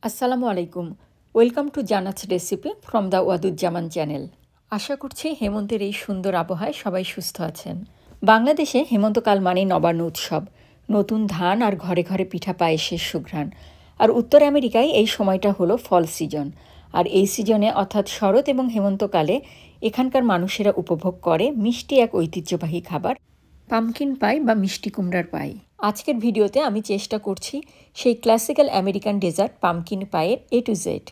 আসসালামু আলাইকুম। Welcome to Jannat's recipe from the Waduzzaman channel. আশা করছি হেমন্তের এই সুন্দর আবহাওয়ায় সবাই সুস্থ আছেন। বাংলাদেশে হেমন্তকাল মানেই নবান্ন উৎসব, নতুন ধান আর ঘরে ঘরে পিঠা পায়েসের সুঘ্রাণ। আর উত্তর আমেরিকায় এই সময়টা হলো ফল সিজন। আর এই সিজনে অর্থাৎ শরৎ এবং হেমন্তকালে এখানকার মানুষেরা উপভোগ করে মিষ্টি এক ঐতিহ্যবাহী খাবার, পামকিন পাই বা মিষ্টি কুমড়ার পাই। আজকের ভিডিওতে আমি চেষ্টা করছি সেই classical American dessert pumpkin পাইয়ের A to Z.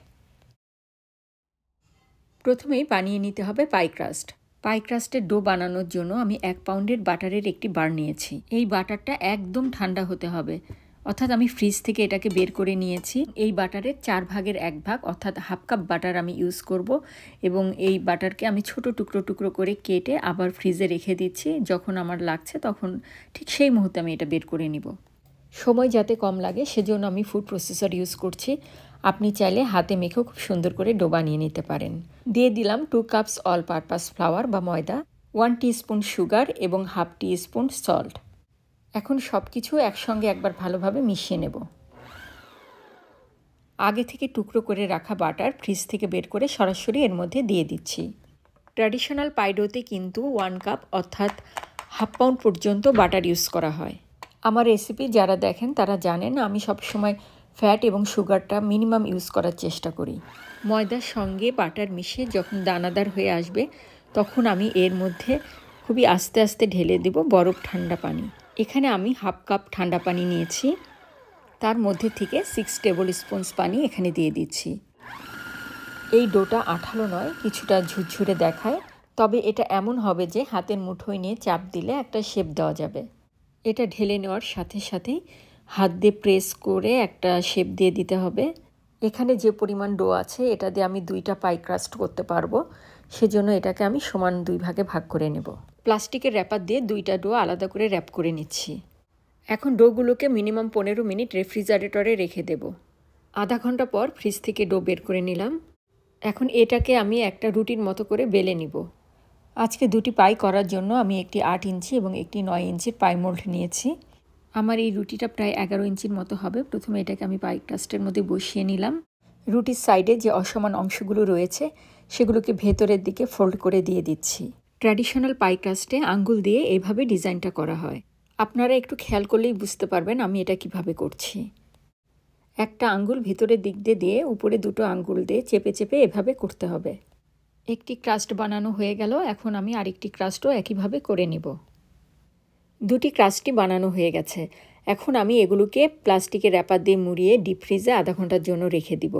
প্রথমেই বানিয়ে নিতে হবে পাই ক্রাস্ট। পাই ক্রাস্টের ডো বানানোর জন্য আমি 1 পাউন্ডের বাটারের একটি বার নিয়েছি। এই বাটারটা একদম ঠান্ডা হতে হবে, অর্থাৎ আমি ফ্রিজ থেকে এটাকে বের করে নিয়েছি। এই বাটারের 4 ভাগের 1 ভাগ অর্থাৎ হাফ কাপ বাটার আমি ইউজ করব এবং এই বাটারকে আমি ছোট টুকরো টুকরো করে কেটে আবার ফ্রিজে রেখে দিচ্ছি। যখন আমার লাগছে তখন ঠিক সেই মুহূর্তে আমি এটা বের করে নিব। সময় যাতে কম লাগে সেজন্য আমি ফুড প্রসেসর ইউজ করছি। আপনি চাইলে হাতে মেখেও খুব সুন্দর করে ডো বানিয়ে নিতে পারেন। দিয়ে দিলাম 2 কাপস অল পারপাস ফ্লাওয়ার বা ময়দা, 1 টিস্পুন সুগার এবং হাফ টিস্পুন সল্ট। এখন সব কিছু একসঙ্গে একবার ভালোভাবে মিশিয়ে নেব। আগে থেকে টুকরো করে রাখা বাটার ফ্রিজ থেকে বের করে সরাসরি এর মধ্যে দিয়ে দিচ্ছি। ট্র্যাডিশনাল পাই ডোতে কিন্তু 1 কাপ অর্থাৎ হাফ পাউন্ড পর্যন্ত বাটার ইউজ করা হয়। আমার রেসিপি যারা দেখেন তারা জানেন আমি সবসময় ফ্যাট এবং সুগারটা মিনিমাম ইউজ করার চেষ্টা করি। ময়দার সঙ্গে বাটার মিশে যখন দানাদার হয়ে আসবে তখন আমি এর মধ্যে খুবই আস্তে আস্তে ঢেলে দেব বরফ ঠান্ডা পানি। এখানে আমি হাফ কাপ ঠান্ডা পানি নিয়েছি, তার মধ্যে থেকে 6 টেবিল স্পুনস পানি এখানে দিয়ে দিচ্ছি। এই ডোটা আঠালো নয়, কিছুটা ঝুরঝুরে দেখায়, তবে এটা এমন হবে যে হাতের মুঠোয় নিয়ে চাপ দিলে একটা শেপ দেওয়া যাবে। এটা ঢেলে নেওয়ার সাথে সাথেই হাত দিয়ে প্রেস করে একটা শেপ দিয়ে দিতে হবে। এখানে যে পরিমাণ ডো আছে এটা দিয়ে আমি 2টা পাই ক্রাস্ট করতে পারবো, সেজন্য এটাকে আমি সমান 2 ভাগে ভাগ করে নেব। প্লাস্টিকের র্যাপার দিয়ে 2টা ডো আলাদা করে র্যাপ করে নিচ্ছি। এখন ডোগুলোকে মিনিমাম 15 মিনিট রেফ্রিজারেটরে রেখে দেব। আধা ঘন্টা পর ফ্রিজ থেকে ডো বের করে নিলাম। এখন এটাকে আমি একটা রুটির মতো করে বেলে নিব। আজকে 2টি পাই করার জন্য আমি একটি 8 ইঞ্চি এবং একটি 9 ইঞ্চির পাই মোল্ড নিয়েছি। আমার এই রুটিটা প্রায় 11 ইঞ্চির মতো হবে। প্রথমে এটাকে আমি পাই ক্রাস্টের মধ্যে বসিয়ে নিলাম। রুটির সাইডে যে অসমান অংশগুলো রয়েছে সেগুলোকে ভেতরের দিকে ফোল্ড করে দিয়ে দিচ্ছি। ট্র্যাডিশনাল পাই ক্রাস্টে আঙ্গুল দিয়ে এভাবে ডিজাইনটা করা হয়। আপনারা একটু খেয়াল করলেই বুঝতে পারবেন আমি এটা কিভাবে করছি। একটা আঙ্গুল ভিতরের দিক দিয়ে উপরে 2টো আঙ্গুল দিয়ে চেপে চেপে এভাবে করতে হবে। একটি ক্রাস্ট বানানো হয়ে গেল। এখন আমি আরেকটি ক্রাস্টও একইভাবে করে নিব। 2টি ক্রাস্টই বানানো হয়ে গেছে। এখন আমি এগুলোকে প্লাস্টিকের র্যাপার দিয়ে মুড়িয়ে ডিপ ফ্রিজে আধা ঘন্টার জন্য রেখে দিব।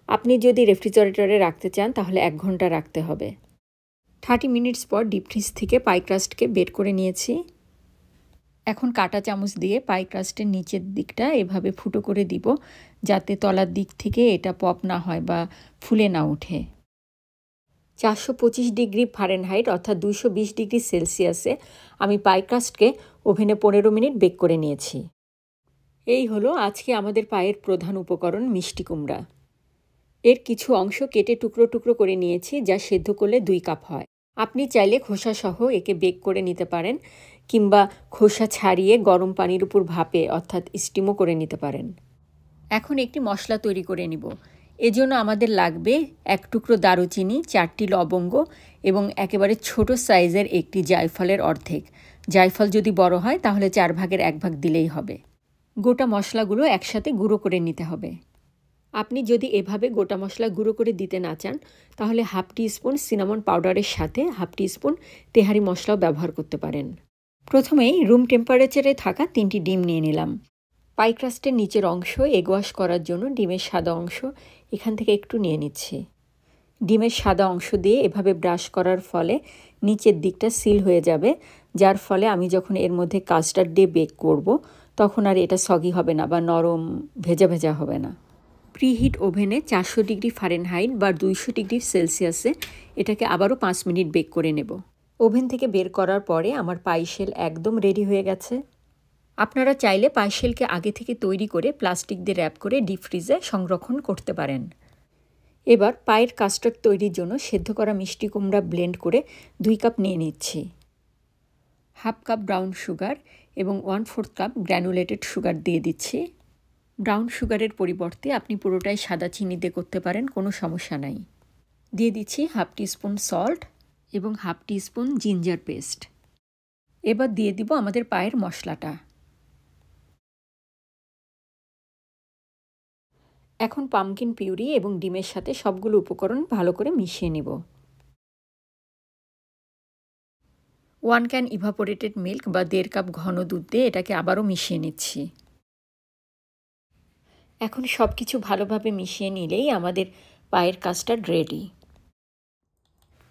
আপনি যদি রেফ্রিজারেটরে রাখতে চান তাহলে 1 ঘন্টা রাখতে হবে। 30 মিনিটস পর ডিপ ফ্রিজ থেকে পাই ক্রাস্টকে বের করে নিয়েছি। এখন কাঁটা চামচ দিয়ে পাই ক্রাস্টের নিচের দিকটা এভাবে ফুটো করে দিব, যাতে তলার দিক থেকে এটা পপ না হয় বা ফুলে না ওঠে। 425 ডিগ্রি ফারেনহাইট অর্থাৎ 220 ডিগ্রি সেলসিয়াসে আমি পাই ক্রাস্টকে ওভেনে 15 মিনিট বেক করে নিয়েছি। এই হলো আজকে আমাদের পায়ের প্রধান উপকরণ মিষ্টি কুমড়া। এর কিছু অংশ কেটে টুকরো টুকরো করে নিয়েছি, যা সেদ্ধ করলে 2 কাপ হয়। আপনি চাইলে খোসাসহ একে বেক করে নিতে পারেন কিংবা খোসা ছাড়িয়ে গরম পানির উপর ভাপে অর্থাৎ স্টিমও করে নিতে পারেন। এখন একটি মশলা তৈরি করে নিব। এজন্য আমাদের লাগবে 1 টুকরো দারুচিনি, 4টি লবঙ্গ এবং একেবারে ছোট সাইজের একটি জায়ফলের অর্ধেক। জায়ফল যদি বড় হয় তাহলে 4 ভাগের 1 ভাগ দিলেই হবে। গোটা মশলাগুলো একসাথে গুঁড়ো করে নিতে হবে। আপনি যদি এভাবে গোটা মশলা গুঁড়ো করে দিতে না চান তাহলে হাফ টিস্পুন সিনামন পাউডারের সাথে হাফ টিস্পুন তেহারি মশলাও ব্যবহার করতে পারেন। প্রথমেই রুম টেম্পারেচারে থাকা 3টি ডিম নিয়ে নিলাম। পাই ক্রাস্টের নিচের অংশ এগ ওয়াশ করার জন্য ডিমের সাদা অংশ এখান থেকে একটু নিয়ে নিচ্ছি। ডিমের সাদা অংশ দিয়ে এভাবে ব্রাশ করার ফলে নিচের দিকটা সিল হয়ে যাবে, যার ফলে আমি যখন এর মধ্যে কাস্টার্ড দিয়ে বেক করব তখন আর এটা সগি হবে না বা নরম ভেজা ভেজা হবে না। প্রিহিট ওভেনে 400 ডিগ্রি ফারেনহাইট বা 200 ডিগ্রি সেলসিয়াসে এটাকে আবারও 5 মিনিট বেক করে নেব। ওভেন থেকে বের করার পরে আমার পাইশেল একদম রেডি হয়ে গেছে। আপনারা চাইলে পাইশেলকে আগে থেকে তৈরি করে প্লাস্টিক দিয়ে র্যাপ করে ডিপ ফ্রিজে সংরক্ষণ করতে পারেন। এবার পায়ের কাস্টার্ড তৈরির জন্য সেদ্ধ করা মিষ্টি কুমড়া ব্লেন্ড করে 2 কাপ নিয়ে নিচ্ছি। হাফ কাপ ব্রাউন সুগার এবং 1/4 কাপ গ্র্যানুলেটেড সুগার দিয়ে দিচ্ছি। ব্রাউন সুগারের পরিবর্তে আপনি পুরোটাই সাদা চিনি দিয়ে করতে পারেন, কোনো সমস্যা নাই। দিয়ে দিচ্ছি হাফ টিস্পুন সল্ট এবং হাফ টিস্পুন জিঞ্জার পেস্ট। এবার দিয়ে দিব আমাদের পায়ের মশলাটা। এখন পামকিন পিউরি এবং ডিমের সাথে সবগুলো উপকরণ ভালো করে মিশিয়ে নেব। 1 ক্যান ইভাপোরেটেড মিল্ক বা 1.5 কাপ ঘন দুধ দিয়ে এটাকে আবারও মিশিয়ে নিচ্ছি। এখন সব কিছু ভালোভাবে মিশিয়ে নিলেই আমাদের পায়ের কাস্টার্ড রেডি।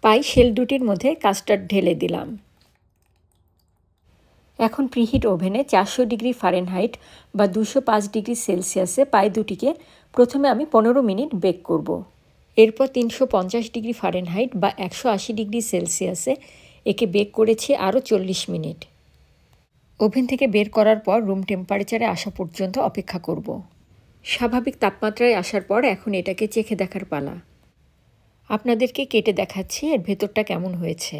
পাই শেল দুটির মধ্যে কাস্টার্ড ঢেলে দিলাম। এখন প্রিহিট ওভেনে 400 ডিগ্রি ফারেনহাইট বা 205 ডিগ্রি সেলসিয়াসে পাই দুটিকে প্রথমে আমি 15 মিনিট বেক করব। এরপর 350 ডিগ্রি ফারেনহাইট বা 180 ডিগ্রি সেলসিয়াসে একে বেক করেছি আরও 40 মিনিট। ওভেন থেকে বের করার পর রুম টেম্পারেচারে আসা পর্যন্ত অপেক্ষা করব। স্বাভাবিক তাপমাত্রায় আসার পর এখন এটাকে চেখে দেখার পালা। আপনাদেরকে কেটে দেখাচ্ছি এর ভেতরটা কেমন হয়েছে।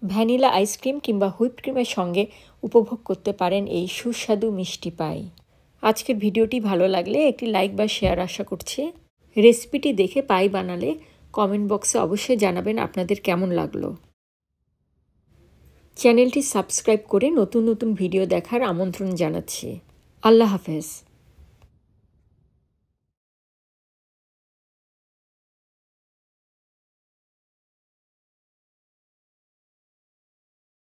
ভ্যানিলা আইসক্রিম কিংবা হুইপড ক্রিমের সঙ্গে উপভোগ করতে পারেন এই সুস্বাদু মিষ্টি পাই। আজকের ভিডিওটি ভালো লাগলে একটি লাইক বা শেয়ার আশা করছি। রেসিপিটি দেখে পাই বানালে কমেন্ট বক্সে অবশ্যই জানাবেন আপনাদের কেমন লাগলো। চ্যানেলটি সাবস্ক্রাইব করে নতুন নতুন ভিডিও দেখার আমন্ত্রণ জানাচ্ছি। আল্লাহ হাফেজ।